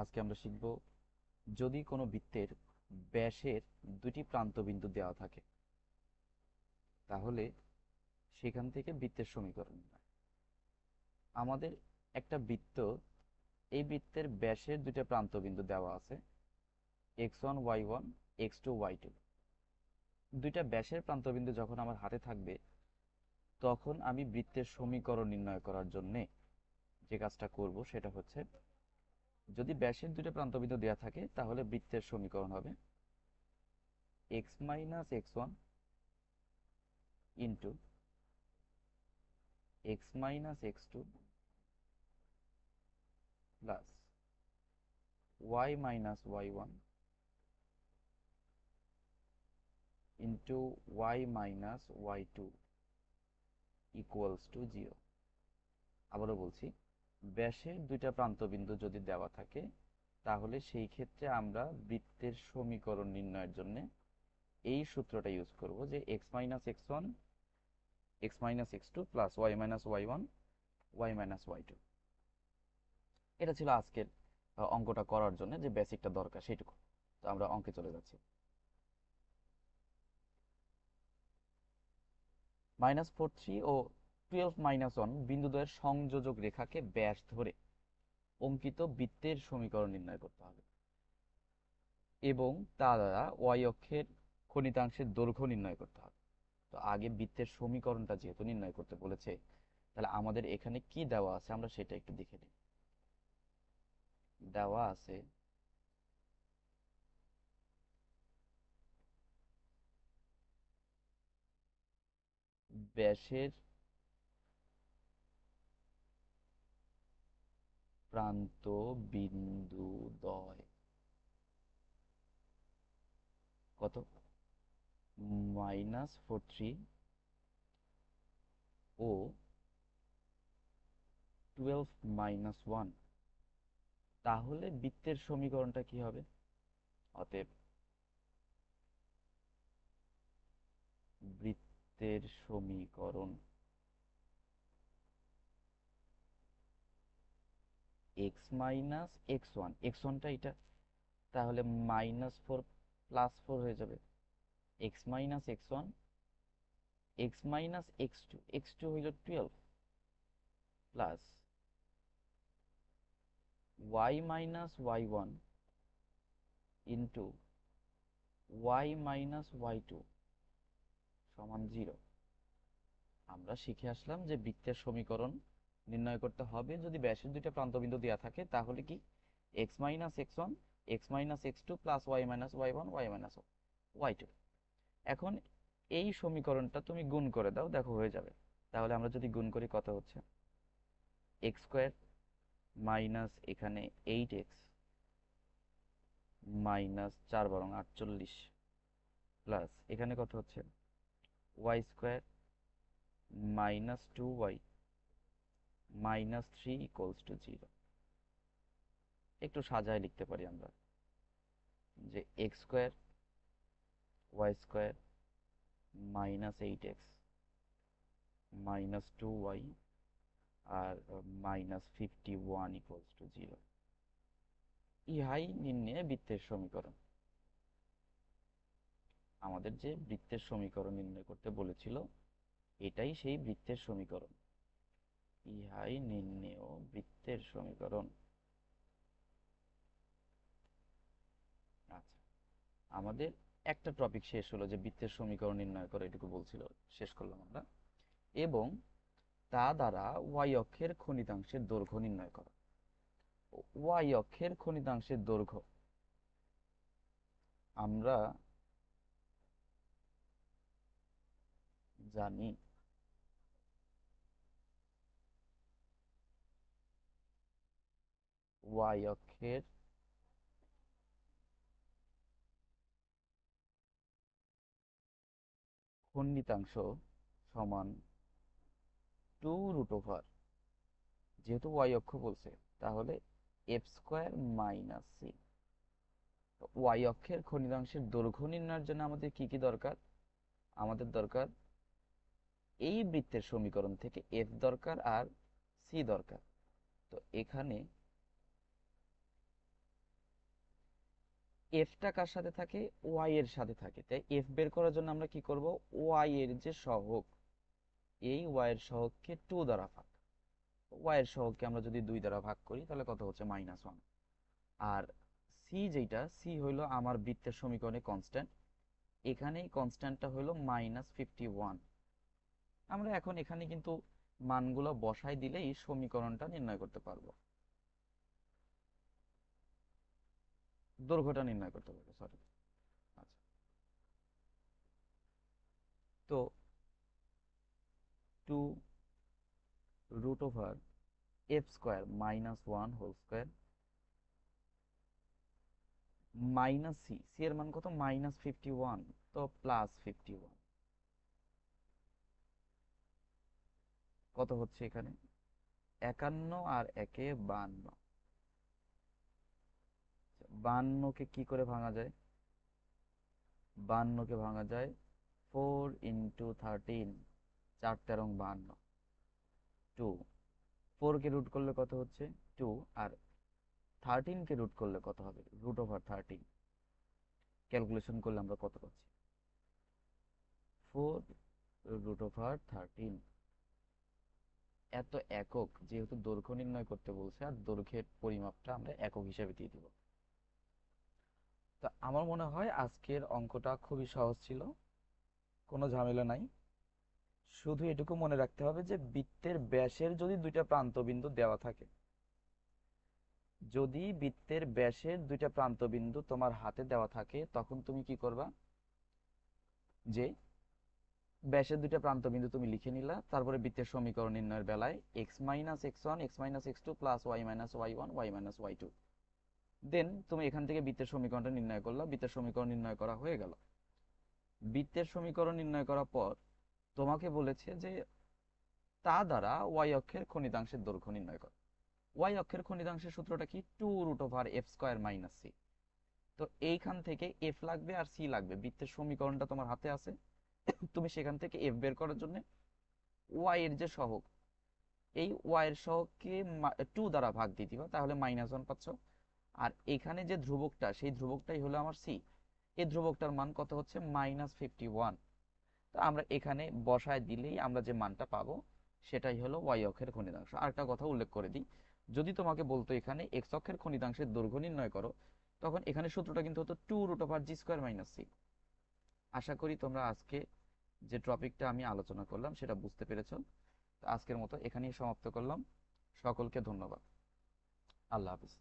আজকে আমরা শিখব যদি কোনো বৃত্তের ব্যাসের দুটি প্রান্তবিন্দু দেওয়া থাকে তাহলে সেখান থেকে বৃত্তের সমীকরণ নির্ণয়। আমাদের একটা বৃত্ত, এই বৃত্তের ব্যাসের দুটো প্রান্তবিন্দু দেওয়া আছে x1 y1 x2 y2। দুইটা ব্যাসের প্রান্তবিন্দু যখন আমার হাতে থাকবে তখন আমি বৃত্তের সমীকরণ নির্ণয় করার জন্যে যে কাজটা করব সেটা হচ্ছে, যদি ব্যাসের দুটো প্রান্তবিন্দু দেওয়া থাকে তাহলে বৃত্তের সমীকরণ হবে x minus x1 into x minus x2 plus y minus y1 into y minus y2 equals to 0। আবারও বলছি, ব্যাসের দুইটা প্রান্তবিন্দু যদি দেওয়া থাকে তাহলে সেই ক্ষেত্রে আমরা বৃত্তের সমীকরণ নির্ণয়ের জন্য এই সূত্রটা ইউজ করব যে x minus x1 x minus x2 plus y minus y1 y minus y2। এটা ছিল আজকের অঙ্কটা করার জন্য যে বেসিকটা দরকার সেটুকু। তো আমরা অঙ্কে চলে যাচ্ছি। -4 ও 12 - 1 বিন্দুদ্বয়ের সংযোজক রেখাকে ব্যাস ধরে অঙ্কিত বৃত্তের সমীকরণ নির্ণয় করতে হবে এবং তা দ্বারা ওয়াই অক্ষের খনিতাংশের দৈর্ঘ্য নির্ণয় করতে হবে। তো আগে বৃত্তের সমীকরণটা যেহেতু নির্ণয় করতে বলেছে, তাহলে আমাদের এখানে কি দেওয়া আছে আমরা সেটা একটু দেখে নিই। দেওয়া আছে ব্যাসের প্রান্ত বিন্দুদ্বয় কত, -4 ও 12 - 1। তাহলে বৃত্তের সমীকরণটা কি হবে? অতএব বৃত্তের সমীকরণ x মাইনাস x1, x1টা এটা, তাহলে -4 +4 হয়ে যাবে x minus x1 x minus x2, x2 হইল 12 plus y minus y1 into y minus y2 সমান 0। আমরা শিখে আসলাম যে বৃত্তের সমীকরণ নির্ণয় করতে হবে যদি ব্যাসের দুইটা প্রান্তবিন্দু দেওয়া থাকে, তাহলে কি x minus x1 x minus x2 plus y minus y1 y minus y2। এখন এই সমীকরণটা তুমি গুণ করে দাও, দেখো হয়ে যাবে। তাহলে আমরা যদি গুণ করি কত হচ্ছে, এক্স স্কোয়ার মাইনাস এখানে 8x মাইনাস 4 × 48 প্লাস এখানে কত হচ্ছে ওয়াই স্কোয়ার -2y -3 = 0। একটু সাজায় লিখতে পারি আমরা যে x square y square -8x -2y আর -51 = 0। ইহাই নির্ণয় বৃত্তের সমীকরণ। আমাদের যে বৃত্তের সমীকরণ নির্ণয় করতে বলেছিল এটাই সেই বৃত্তের সমীকরণ। ইহাই নির্ণেয় বৃত্তের সমীকরণ। আচ্ছা, আমাদের একটা টপিক শেষ হলো যে বৃত্তের সমীকরণ নির্ণয় করে, এটুকু বলছিল, শেষ করলাম আমরা। এবং তা দ্বারা ওয়াই অক্ষের খনিতাংশের দৈর্ঘ্য নির্ণয় করা। ওয়াই অক্ষের খনিতাংশের দৈর্ঘ্য আমরা জানি ওয়াই অক্ষের খন্ডিতাংশ সমান 2√, যেহেতু ওয়াই অক্ষ বলছে তাহলে f² - c। ওয়াই অক্ষের খন্ডিতাংশের দৈর্ঘ্য নির্ণয়ের জন্য আমাদের কি কি দরকার? আমাদের দরকার এই বৃত্তের সমীকরণ থেকে f দরকার আর c দরকার। তো এখানে এফটা কার সাথে থাকে, ওয়াই এর সাথে থাকে। তাই এফ বের করার জন্য আমরা কি করব, ওয়াই এর যে সহগ, এই ওয়াই এর সহগকে 2 দ্বারা ভাগ, ওয়াই এর সহগকে আমরা যদি 2 দ্বারা ভাগ করি তাহলে কত হচ্ছে -1। আর সি, যেটা সি হইলো আমার বৃত্তের সমীকরণে কনস্ট্যান্ট, এখানে কনস্ট্যান্টটা হলো -51। আমরা এখন এখানে কিন্তু মানগুলো বসাই দিলেই সমীকরণটা নির্ণয় করতে পারবো, দৈর্ঘ্যটা নির্ণয় করতে পারবো, সরি। আচ্ছা, তো 2√f² - 1 whole square minus c, c এর মান কত, -51, তো +51 কত হচ্ছে এখানে, 51 আর 1 এ 52। 52কে কি করে ভাঙা যায়, 52কে ভাঙা যায় 4 × 13, 4 তেরং 52, 2। 4কে রুট করলে কত হচ্ছে 2, আর 13কে রুট করলে কত হবে, √13। ক্যালকুলেশন করলে আমরা কত পাচ্ছি, 4√13। এত একক, যেহেতু দৈর্ঘ্য নির্ণয় করতে বলছে আর দৈর্ঘ্যের পরিমাপটা আমরা একক হিসেবে দিয়ে দিব। তো আমার মনে হয় আজকের অঙ্কটা খুবই সহজ ছিল, কোনো ঝামেলা নাই। শুধু এটুকু মনে রাখতে হবে যে বৃত্তের ব্যাসের যদি দুইটা প্রান্তবিন্দু দেওয়া থাকে, যদি বৃত্তের ব্যাসের দুইটা প্রান্তবিন্দু তোমার হাতে দেওয়া থাকে, তখন তুমি কি করবা, যে ব্যাসের দুইটা প্রান্তবিন্দু তুমি লিখে নিলা, তারপরে বৃত্তের সমীকরণ নির্ণয়ের বেলায় x - x1 x - x2 y - y1 y - y2, দেন তুমি এখান থেকে বৃত্তের সমীকরণটা নির্ণয় করলা, বৃত্তের সমীকরণ নির্ণয় করা হয়ে গেল। বৃত্তের সমীকরণ নির্ণয় করার পর তোমাকে বলেছে যে তা দ্বারা ওয়াই অক্ষের খণ্ডিতাংশের দৈর্ঘ্য নির্ণয় করো। ওয়াই অক্ষের খণ্ডিতাংশের সূত্রটা কি, 2√f² - c। তো এইখান থেকে এফ লাগবে আর সি লাগবে, বৃত্তের সমীকরণটা তোমার হাতে আছে, তুমি সেখান থেকে এফ বের করার জন্য ওয়াই এর যে সহগ, এই ওয়াই এর সহগকে 2 দ্বারা ভাগ দিয়ে দিবা, তাহলে -1 পাচ্ছ। আর এখানে যে ধ্রুবকটা, সেই ধ্রুবকটাই হলো আমার সি, এই ধ্রুবকটার মান কত হচ্ছে -51। তো আমরা এখানে বসায় দিলেই আমরা যে মানটা পাবো সেটাই হলো ওয়াই অক্ষের খণ্ডিতাংশ। আরেকটা কথা উল্লেখ করে দিই, যদি তোমাকে বলতো এখানে এক্স অক্ষের খণ্ডিতাংশের দৈর্ঘ্য নির্ণয় করো, তখন এখানে সূত্রটা কিন্তু হতো 2√g² - c। আশা করি তোমরা আজকে যে টপিকটা আমি আলোচনা করলাম সেটা বুঝতে পেরেছো। তো আজকের মতো এখানেই সমাপ্ত করলাম। সকলকে ধন্যবাদ। আল্লাহ হাফিজ।